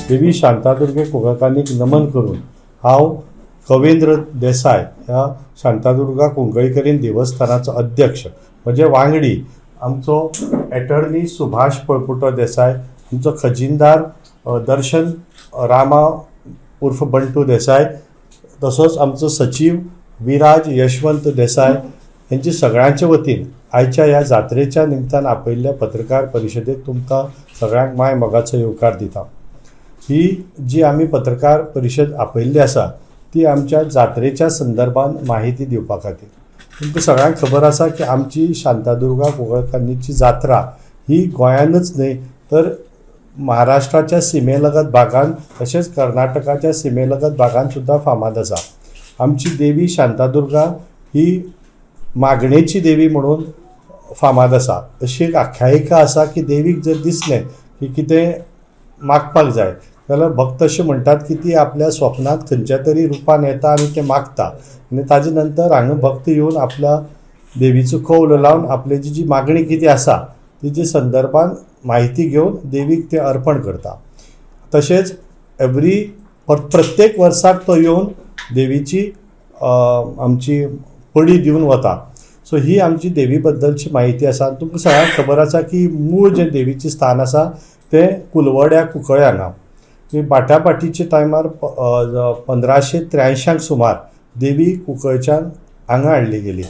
देवी शांतादुर्गे कुंकळकांनीक नमन करून हांव कवेंद्र देसाय ह्या शांतादुर्गा कुंकळीकरीण देवस्थानाचो अध्यक्ष, म्हजे वांगडी आमचो एटर्नी सुभाष पळपुटो देसाय, आमचो खजिनदार दर्शन रामा उर्फ बंटू देसाय, तसोच आमचो सचिव विराज यशवंत देसाय यांची सगळ्यांच्या वतीन आयच्या ह्या जात्रेच्या निमतान आपयल्ल्या पत्रकार परिशदेक तुमकां सगळ्यांक माय मोगाचो येवकार दिता। ही जी आमी पत्रकार परिशद आपयल्ली आसा ती आमच्या जात्रेच्या संदर्भात माहिती दिवपा खातीर। तुमकां सगळ्यांक खबर आसा की आमची शांतादुर्गा कुंकळकांनीची जात्रा ही गोंयानूच न्हय तर महाराष्ट्राच्या सीमेलगत भागांत तशेंच कर्नाटकाच्या सीमेलगत भागांत सुद्दां फामाद आसा। आमची देवी शांतादुर्गा ही मागणेची देवी म्हणून फामाद आसा। अशी एक आख्यायिका आसा की देवीक जर दिसलें की कितें मागपाक जाय जाल्यार भक्त अशें म्हणटात की ती आपल्या स्वप्नांत खंयच्या तरी रुपान येता आनी तें मागता आनी ताजे नंतर हांगा भक्त येवन आपल्या देवीचो कौल लावन आपली जी मागणी कितें आसा तिचे संदर्भात माहिती घेवन देवीक ते अर्पण करता। तशेंच प्रत्येक वर्साक तो येवन देवीची आमची पडी दिवन वता। सो ही आमची देवी बद्दलची माहिती आसा। तुमकां सगळ्यांक खबर आसा की मूळ जें देवीचें स्थान आसा तें कुलवड्या कुंकळे हांगा। बाट्यापाटीच्या टायमार 1583 सुमार देवी कुंकळच्यान हांगा हाडली गेली,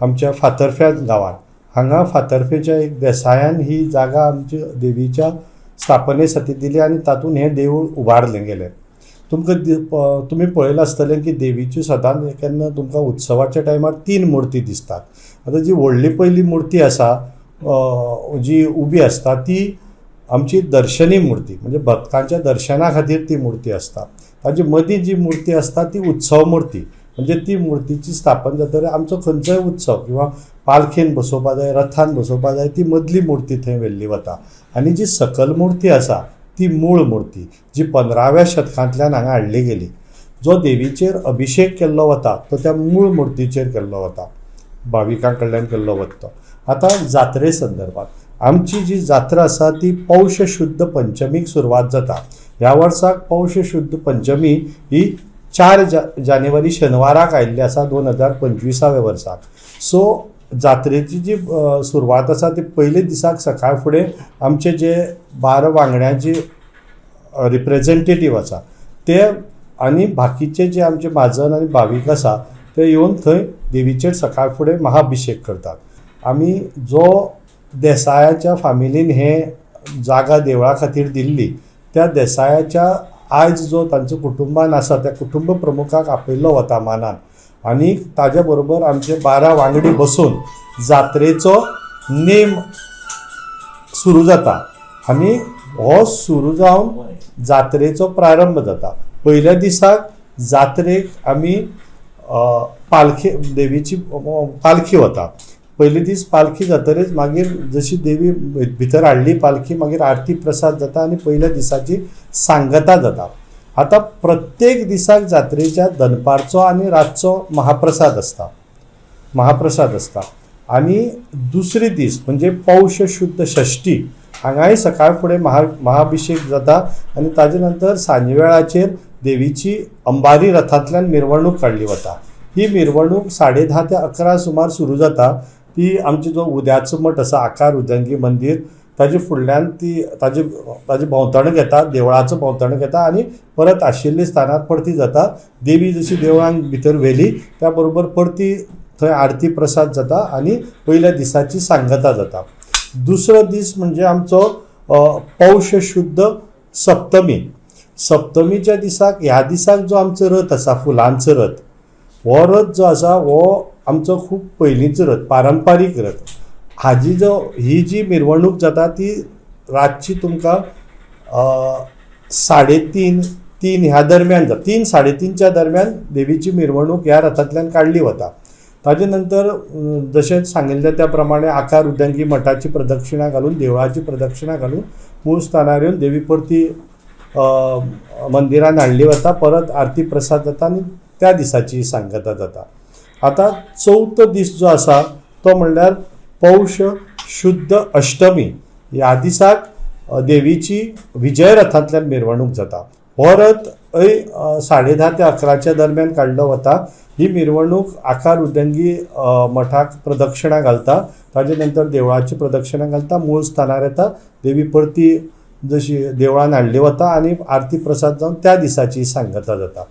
आमच्या फातर्फ्या गांवांत। हांगा फातर्फेच्या एक देसायान ही जागा आमच्या देवीच्या स्थापनेसाठी दिली आनी तातूंत हें देवूळ उबारलें गेलें। तुमी पळयलां आसतलें की देवीच्यो सदांच केन्ना तुमकां उत्सवाच्या टायमार 3 मुर्ती दिसतात। आतां जी व्हडली पयली मुर्ती आसा जी उबी आसता ती आमची दर्शनी मुर्ती, म्हणजे भक्तांच्या दर्शना खातीर ती मुर्ती आसता। ताजे मदीं जी मुर्ती आसता ती उत्सव मुर्ती, म्हणजे ती मुर्तीची स्थापन जातकीर आमचो खंयचोय उत्सव किंवा पालखेन बसोवपा जाय, रथान बसोवपा जाय, ती मदली मुर्ती थंय व्हेल्ली वता। आनी जी सकल मुर्ती आसा ती मूळ मुर्ती जी 15व्या शतकांतल्यान हांगा हाडली गेली। जो देवीचेर अभिषेक केल्लो वता तो त्या मूळ मुर्तीचेर केल्लो वता, भाविकां कडल्यान केल्लो वता। आतां जात्रे संदर्भात आमची जी जात्रा आसा ती पौष शुद्ध पंचमीक सुरवात जाता। ह्या वर्साक पौष शुद्ध पंचमी ही 4 जानेवारी शेनवाराक आयिल्ली आसा 2025व्या वर्साक। सो जात्रेची जी सुरवात आसा ती पयले दिसाक सकाळ फुडें आमचे जे 12 वांगड्यांचे रिप्रेझेंटेटीव आसा ते आनी बाकीचे जे आमचे महाजन आनी भावीक आसा ते येवन थंय देवीचेर सकाळ फुडें महाअभिषेक करतात। आमी जो देसायाच्या फामिलीन हे जागा देवळा खातीर दिल्ली त्या देसायाच्या आयज जो तांच्या कुटुंबान आसा त्या कुटुंब प्रमुखाक आपयल्लो वता मानान आनी ताज्या बरोबर आमचे 12 वांगडी बसून जात्रेचो नेम सुरू जाता आनी हो सुरू जावन जात्रेचो प्रारंभ जाता। पयल्या दिसाक जात्रेक आमी पालखी देवीची पालखी वता। पयले दीस पालखी जातरेच मागीर जशी देवी भितर हाडली पालखी मागीर आरती प्रसाद जाता आनी पयल्या दिसाची सांगता जाता। आता प्रत्येक दिसाक जात्रेच्या दनपारचो आनी रातचो महाप्रसाद आसता आनी दुसरे दीस म्हणजे पौष शुद्ध षष्ठी हांगाय सकाळ फुडें महाअभिषेक जाता आनी ताजे नंतर सांजवेळाचेर देवीची अंबारी रथांतल्यान मिरवणूक काडली वता। ही मिरवणूक 10:30 ते 11 सुमार सुरू जाता। ती आमची जो उद्याचो मठ आसा आकार उदंगी मंदिर ताजे फुडल्यान ती ताजे भोंवतणूक येता, देवळाचो भोंवतणूक येता आनी परत आशिल्ल्या स्थानार परती जाता। देवी जशी देवळान भितर व्हेली त्या बरोबर परती थंय आरती प्रसाद जाता आनी पयल्या दिसाची सांगता जाता। दुसरो दीस म्हणजे आमचो पौष शुद्ध सप्तमी। सप्तमीच्या दिसाक ह्या दिसाक जो आमचो रथ आसा फुलांचो रथ, हो रथ जो आसा हो आमचो खूब पयलींचो रथ, पारंपारीक रथ। ही जी मिरवणूक जाता ती रातची तुमकां 3:30 ह्या दरम्यान जाता। 3-3:30च्या दरम्यान देवीची मिरवणूक ह्या रथांतल्यान काडली वता। ताजे नंतर जशें सांगिल्लें त्या प्रमाणे आकार उदंगी मठाची प्रदक्षिणा घालून देवळाची प्रदक्षिणा घालून मूळ स्थानार येवन देवी परती मंदिरान हाडली वता। परत आरती प्रसाद जाता आनी त्या दिसाची सांगता जाता। आता चवथो दीस जो आसा तो म्हणल्यार पौष शुद्ध अष्टमी। ह्या दिसाक देवीची विजय रथांतल्यान मिरवणूक जाता. हो रथ 10:30 ते 11च्या दरम्यान काडलो वता. ही मिरवणूक आकार उदंगी मठाक प्रदक्षिणा घालता. ताजे नंतर देवळाची प्रदक्षिणा घालता, मूळ स्थानार येता. देवी परती जशी देवळान हाडली वता आनी आरती प्रसाद जावन त्या दिसाची सांगता जाता.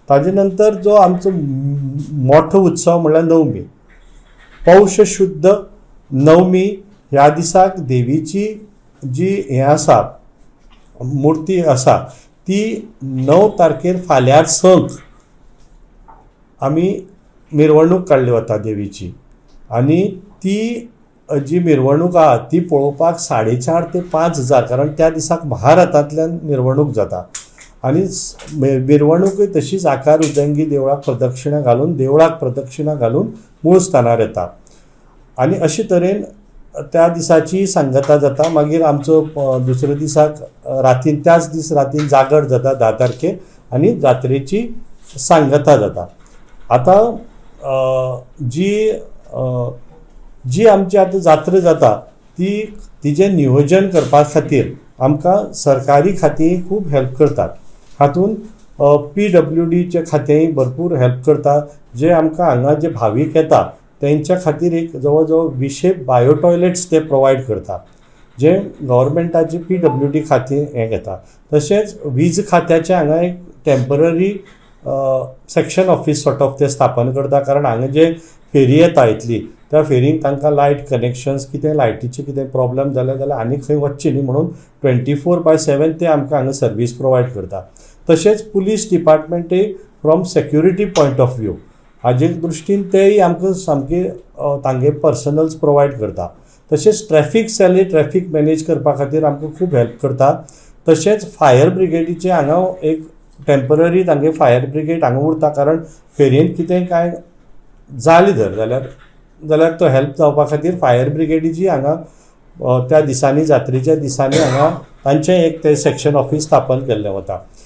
ताजे नंतर जो आमचो मोठो उत्सव म्हणल्यार नवमी. पौष शुद्ध नवमी ह्या दिसाक देवीची जी हें आसा मुर्ती आसा ती 9 तारखेर फाल्यार संक आमी मिरवणूक काडली वता देवीची. आनी ती जी मिरवणूक आहा ती पळोवपाक 4.5 ते 5,000, कारण त्या दिसाक महारथांतल्यान मिरवणूक जाता. आनी मिरवणूकय तशीच आकार उदंगी देवळाक प्रदक्षिणा घालून मूळ स्थानार येता. आनी अशे तरेन त्या दिसाची सांगता जाता. मागीर आमचो दुसऱ्या दिसाक रातीन त्याच दीस रातीन जागर जाता 10 तारखेर आनी जात्रेची सांगता जाता. आतां जी आमची आतां जात्रा जाता तिजें नियोजन करपा खातीर आमकां सरकारी खातीं खूब हेल्प करतात. हातूंत PWDचें खातेंय भरपूर हेल्प करता. जे आमकां हांगा जे भावीक येता तेंच्या खातीर एक जवळ जवळ 200 बायो टॉयलेट्स ते प्रोवायड करता, जे गव्हर्मेंटाचे PWD खातें हें घेता. तशेंच वीज खात्याचें हांगा एक temporary section office sort of ते स्थापन करता. कारण हांगा जे फेरी येता इतली त्या फेरींक तांकां लायट कनेक्शन्स कितें लायटीचे कितें प्रॉब्लेम जाल्यार आनी खंय वचचें न्ही म्हणून 24/7 ते आमकां हांगा सर्वीस प्रोवायड करता. तशेंच पुलीस डिपार्टमेंटूय from security point of view हाजे दृश्टीन तेय आमकां सामके तांगे पर्सनल्स प्रोवायड करता. तशेंच ट्रॅफिक सेलूय ट्रॅफिक मॅनेज करपा खातीर आमकां खूब हेल्प करता. तशेंच फायर ब्रिगेडीचे हांगा एक टेम्पररी तांगे फायर ब्रिगेड हांगा उरता. कारण फेरयेंत कितें कांय जालें जाल्यार तो हेल्प जावपा खातीर फायर ब्रिगेडीची हांगा त्या दिसांनी जात्रेच्या दिसांनी हांगा तांचें एक ते सेक्शन ऑफिस स्थापन केल्लें वता.